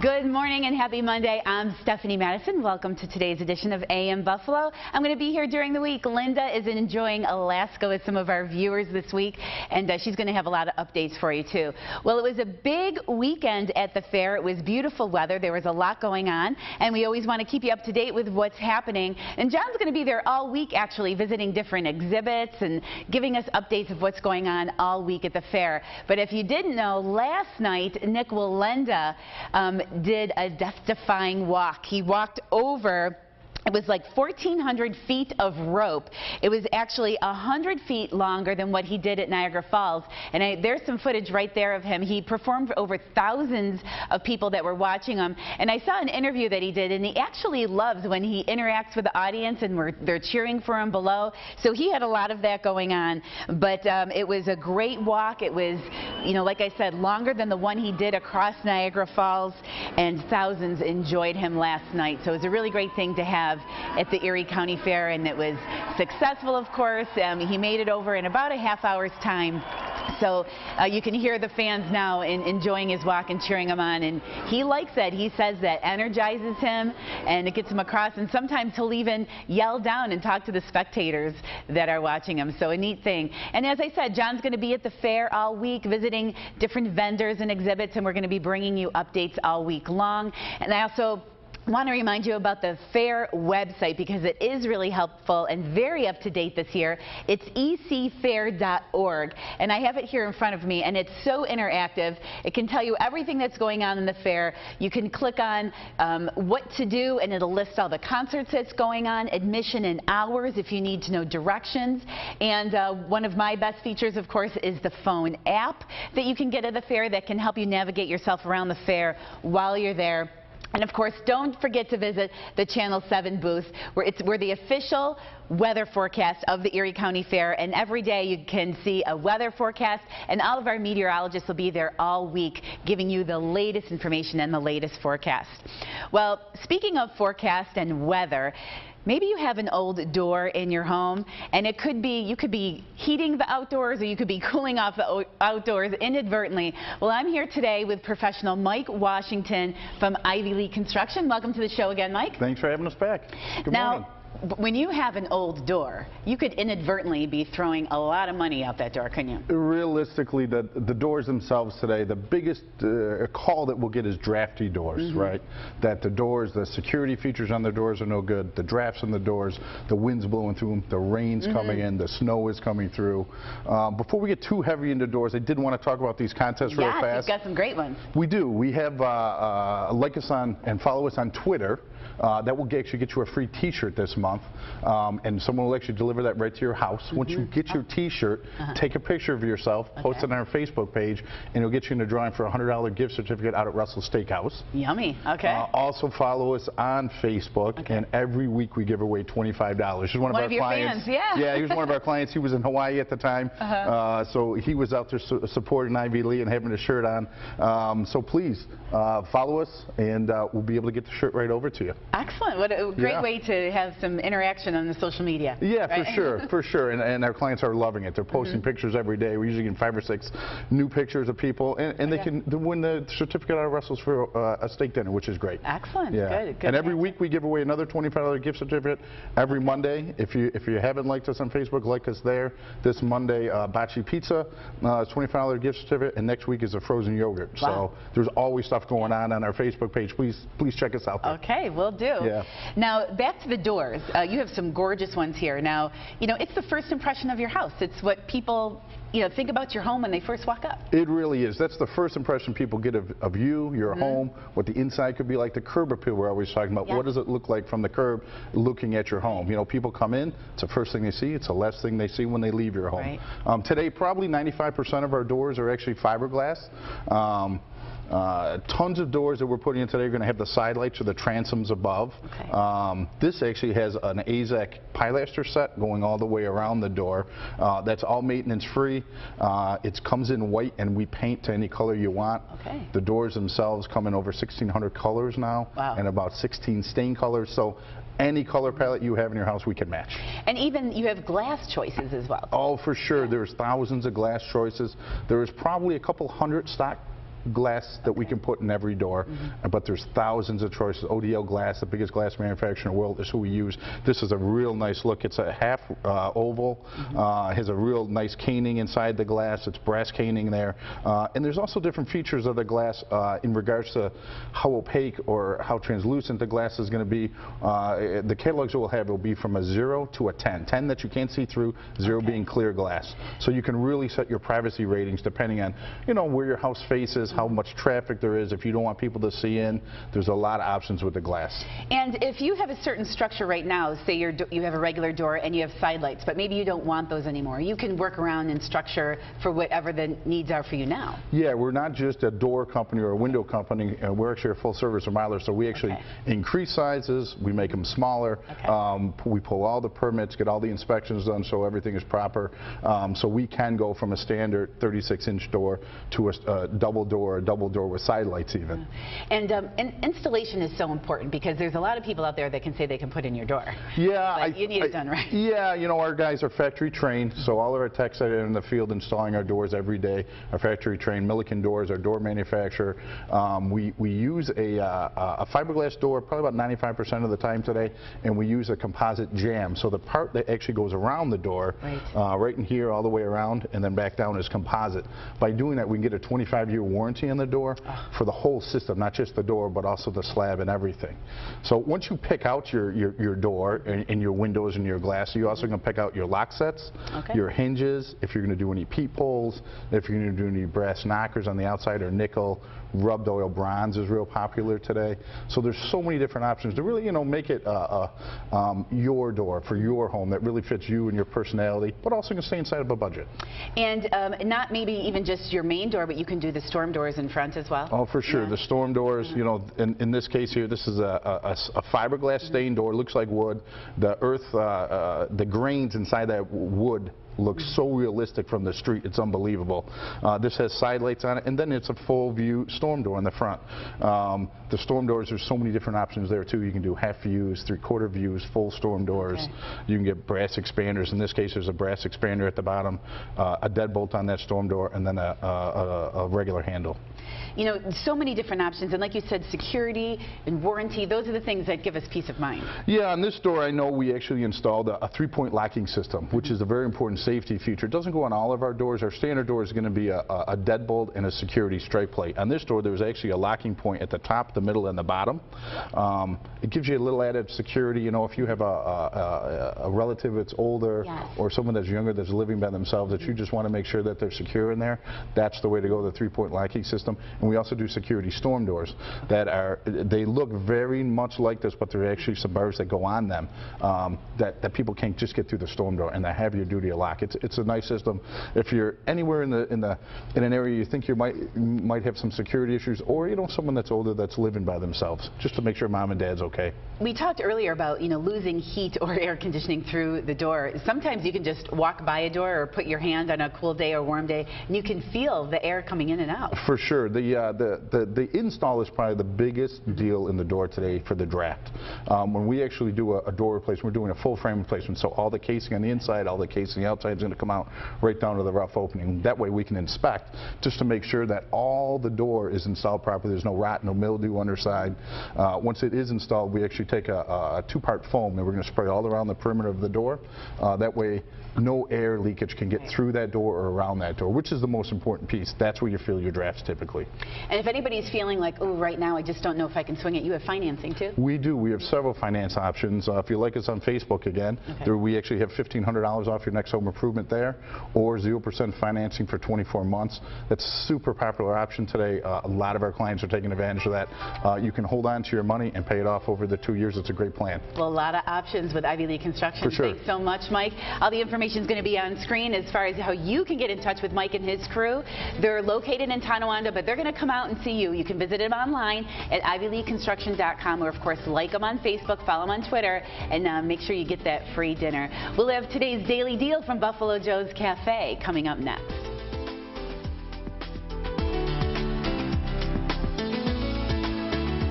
Good morning and happy Monday. I'm Stephanie Madison. Welcome to today's edition of AM Buffalo. I'm going to be here during the week. Linda is enjoying Alaska with some of our viewers this week, and she's going to have a lot of updates for you too. Well, it was a big weekend at the fair. It was beautiful weather. There was a lot going on, and we always want to keep you up to date with what's happening. And John's going to be there all week, actually, visiting different exhibits and giving us updates of what's going on all week at the fair. But if you didn't know, last night Nick Wallenda did a death-defying walk. He walked over, it was like 1,400 feet of rope. It was actually 100 feet longer than what he did at Niagara Falls. And there's some footage right there of him. He performed for over thousands of people that were watching him. And I saw an interview that he did, and he actually loves when he interacts with the audience and they're cheering for him below. So he had a lot of that going on. But it was a great walk. It was, you know, like I said, longer than the one he did across Niagara Falls, and thousands enjoyed him last night. So it was a really great thing to have at the Erie County Fair, and it was successful, of course. He made it over in about a half hour's time. So you can hear the fans now enjoying his walk and cheering him on, and he likes that. He says that energizes him and it gets him across, and sometimes he'll even yell down and talk to the spectators that are watching him. So a neat thing. And as I said, John's going to be at the fair all week visiting different vendors and exhibits, and we're going to be bringing you updates all week long. And I also want to remind you about the fair website, because it is really helpful and very up to date this year. It's ecfair.org, and I have it here in front of me, and it's so interactive. It can tell you everything that's going on in the fair. You can click on what to do, and it'll list all the concerts that's going on, admission and hours if you need to know directions. And one of my best features, of course, is the phone app that you can get at the fair that can help you navigate yourself around the fair while you're there. And of course, don't forget to visit the Channel 7 booth, where we're the official weather forecast of the Erie County Fair, and every day you can see a weather forecast, and all of our meteorologists will be there all week giving you the latest information and the latest forecast. Well, speaking of forecast and weather, maybe you have an old door in your home, and it could be, you could be heating the outdoors, or you could be cooling off the outdoors inadvertently. Well, I'm here today with professional Mike Washington from Ivy League Construction. Welcome to the show again, Mike. Thanks for having us back. Good morning. When you have an old door, you could inadvertently be throwing a lot of money out that door, couldn't you? Realistically, the doors themselves today, the biggest call that we'll get is drafty doors, right? That the doors, the security features on the doors are no good. The drafts on the doors, the wind's blowing through them, the rain's coming in, the snow is coming through. Before we get too heavy into doors, I did want to talk about these contests real fast. Yes, you've got some great ones. We do. We have, like us on and follow us on Twitter. That will actually get you a free t-shirt this month, and someone will actually deliver that right to your house. Once you get your t-shirt, take a picture of yourself, post it on our Facebook page, and it'll get you in a drawing for a $100 gift certificate out at Russell Steakhouse. Yummy. Okay. Also follow us on Facebook, and every week we give away $25. He's one of our clients. Fans, yeah. He was one of our clients. He was in Hawaii at the time, so he was out there supporting Ivy League and having a shirt on. So please follow us, and we'll be able to get the shirt right over to you. Excellent. What a great way to have some interaction on the social media. Yeah, right? for sure. And our clients are loving it. They're posting pictures every day. We're usually getting 5 or 6 new pictures of people, and they can win the certificate out of Russell's for a steak dinner, which is great. Excellent. Yeah. Good. And every week we give away another $25 gift certificate every Monday. If you haven't liked us on Facebook, like us there. This Monday, Baci Pizza, $25 gift certificate, and next week is a frozen yogurt. Wow. So there's always stuff going on our Facebook page. Please check us out there. Okay, we'll do. Yeah. Now, back to the doors. You have some gorgeous ones here. Now, you know, it's the first impression of your house. It's what people, you know, think about your home when they first walk up. It really is. That's the first impression people get of you, your home, what the inside could be like. The curb appeal we're always talking about. What does it look like from the curb looking at your home? You know, people come in, it's the first thing they see. It's the last thing they see when they leave your home. Right. Today, probably 95% of our doors are actually fiberglass. Tons of doors that we're putting in today are going to have the side lights or the transoms above. This actually has an AZEK pilaster set going all the way around the door. That's all maintenance free. It comes in white, and we paint to any color you want. The doors themselves come in over 1,600 colors now, and about 16 stain colors. So any color palette you have in your house, we can match. And even you have glass choices as well. Oh, for sure. There's thousands of glass choices. There is probably a couple hundred stock glass that we can put in every door, but there's thousands of choices. ODL Glass, the biggest glass manufacturer in the world, is who we use. This is a real nice look. It's a half oval, has a real nice caning inside the glass. It's brass caning there. And there's also different features of the glass in regards to how opaque or how translucent the glass is going to be. The catalogs we'll have will be from a 0 to a 10. 10 that you can't see through, 0 being clear glass. So you can really set your privacy ratings depending on, you know, where your house faces, how much traffic there is. If you don't want people to see in, there's a lot of options with the glass. And if you have a certain structure right now, say you have a regular door and you have side lights, but maybe you don't want those anymore, you can work around and structure for whatever the needs are for you now. Yeah, we're not just a door company or a window company. We're actually a full-service remodeler, so we actually increase sizes, we make them smaller, we pull all the permits, get all the inspections done so everything is proper. So we can go from a standard 36-inch door to a double door with side lights even. And installation is so important because there's a lot of people out there that can say they can put in your door. Yeah, but you need it done right. Yeah, you know, our guys are factory trained, so all of our techs are in the field installing our doors every day. Our factory trained. Milliken Doors, our door manufacturer. We use a fiberglass door probably about 95% of the time today, and we use a composite jamb. So the part that actually goes around the door, right in here all the way around and then back down, is composite. By doing that, we can get a 25-year warranty on the door for the whole system, not just the door, but also the slab and everything. So once you pick out your door and your windows and your glass, you also can pick out your lock sets, your hinges, if you're going to do any peepholes, if you're going to do any brass knockers on the outside or nickel. Rubbed oil bronze is real popular today. So there's so many different options to really, you know, make it your door for your home that really fits you and your personality, but also can stay inside of a budget. And not maybe even just your main door, but you can do the storm doors in front as well? Oh, for sure. The storm doors, you know, in this case here, this is a fiberglass stained door. Looks like wood. The earth, the grains inside that wood looks so realistic from the street, it's unbelievable. This has side lights on it, and then it's a full view storm door in the front. The storm doors, there's so many different options there too. You can do half views, 3/4 views, full storm doors. You can get brass expanders. In this case, there's a brass expander at the bottom, a deadbolt on that storm door, and then a regular handle. You know, so many different options, and like you said, security and warranty, those are the things that give us peace of mind. Yeah, on this door I know we actually installed a 3-point locking system, which is a very important safety feature. It doesn't go on all of our doors. Our standard door is going to be a deadbolt and a security strike plate. On this door there's actually a locking point at the top, the middle, and the bottom. It gives you a little added security. You know, if you have a relative that's older or someone that's younger that's living by themselves, that you just want to make sure that they're secure in there, that's the way to go, the 3-point locking system. And we also do security storm doors they look very much like this, but they're actually some bars that go on them that people can't just get through the storm door, and they have your duty to lock. It's a nice system. If you're anywhere in an area you think you might have some security issues, or you know, someone that's older that's living by themselves, just to make sure mom and dad's okay. We talked earlier about, you know, losing heat or air conditioning through the door. Sometimes you can just walk by a door or put your hand on a cool day or warm day, and you can feel the air coming in and out. For sure. The install is probably the biggest deal in the door today for the draft. When we actually do a door replacement, we're doing a full frame replacement, so all the casing on the inside, all the casing on the outside is going to come out right down to the rough opening. That way we can inspect just to make sure that all the door is installed properly. There's no rot, no mildew underside. Once it is installed, we actually take a 2-part foam and we're going to spray all around the perimeter of the door. That way no air leakage can get through that door or around that door, which is the most important piece. That's where you feel your drafts typically. And if anybody's feeling like, oh, right now I just don't know if I can swing it, you have financing too? We do. We have several finance options. If you like us on Facebook again, we actually have $1,500 off your next home improvement there, or 0% financing for 24 months. That's a super popular option today. A lot of our clients are taking advantage of that. You can hold on to your money and pay it off over the 2 years. It's a great plan. Well, a lot of options with Ivy Lee Construction. For sure. Thanks so much, Mike. All the information is going to be on screen as far as how you can get in touch with Mike and his crew. They're located in Tonawanda, but they're going to come out and see you. You can visit them online at ivyleeconstruction.com, or of course like them on Facebook, follow them on Twitter, and make sure you get that free dinner. We'll have today's Daily Deal from Buffalo Joe's Cafe coming up next.